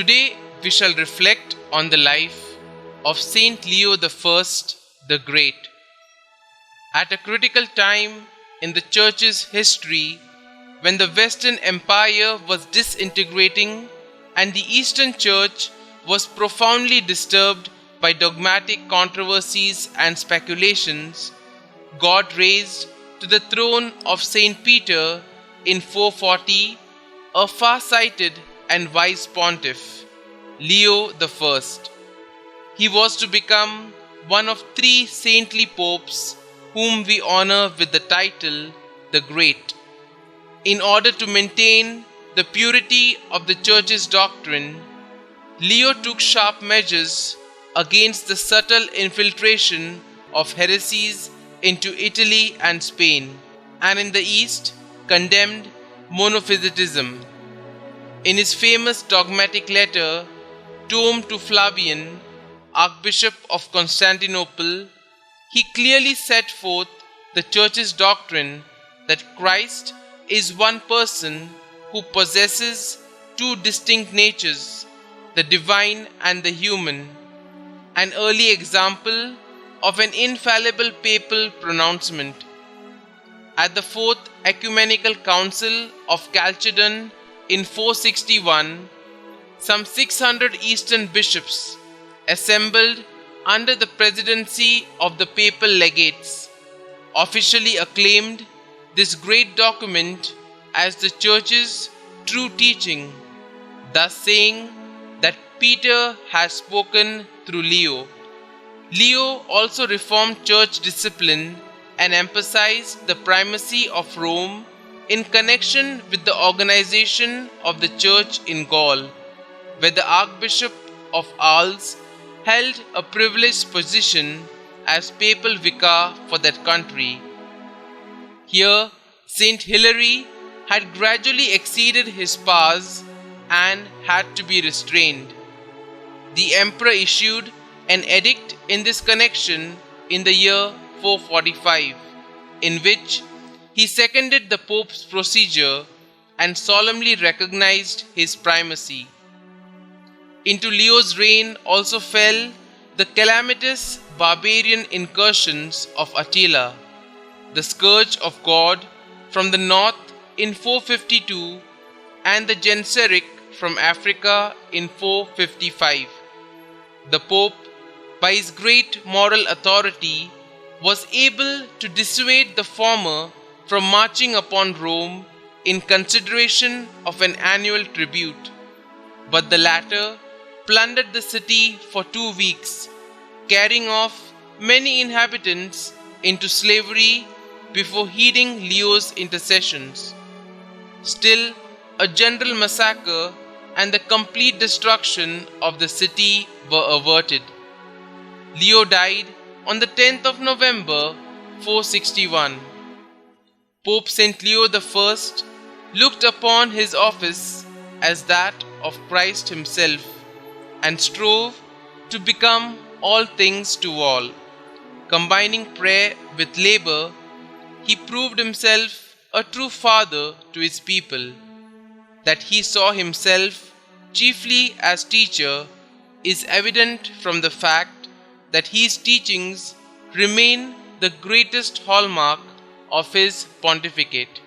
Today we shall reflect on the life of Saint Leo I the Great. At a critical time in the Church's history, when the Western Empire was disintegrating and the Eastern Church was profoundly disturbed by dogmatic controversies and speculations, God raised to the throne of Saint Peter in 440 a far-sighted and wise pontiff, Leo I. He was to become one of 3 saintly popes whom we honor with the title the Great. In order to maintain the purity of the Church's doctrine, Leo took sharp measures against the subtle infiltration of heresies into Italy and Spain, and in the East condemned monophysitism. In his famous dogmatic letter, Tome to Flavian, Archbishop of Constantinople, he clearly set forth the Church's doctrine that Christ is one person who possesses 2 distinct natures, the divine and the human, an early example of an infallible papal pronouncement. At the 4th Ecumenical Council of Chalcedon in 461, some 600 Eastern bishops assembled under the presidency of the papal legates officially acclaimed this great document as the Church's true teaching, thus saying that Peter has spoken through Leo. Leo also reformed church discipline and emphasized the primacy of Rome in connection with the organization of the church in Gaul, where the Archbishop of Arles held a privileged position as papal vicar for that country. Here, Saint Hilary had gradually exceeded his powers and had to be restrained. The emperor issued an edict in this connection in the year 445, in which he seconded the Pope's procedure and solemnly recognized his primacy. Into Leo's reign also fell the calamitous barbarian incursions of Attila, the scourge of God, from the north in 452 and the Genseric from Africa in 455. The Pope, by his great moral authority, was able to dissuade the former from marching upon Rome in consideration of an annual tribute, but the latter plundered the city for 2 weeks, carrying off many inhabitants into slavery before heeding Leo's intercessions. Still, a general massacre and the complete destruction of the city were averted. Leo died on the 10th of November 461. Pope Saint Leo I looked upon his office as that of Christ himself and strove to become all things to all. Combining prayer with labor, he proved himself a true father to his people. That he saw himself chiefly as teacher is evident from the fact that his teachings remain the greatest hallmark of his pontificate.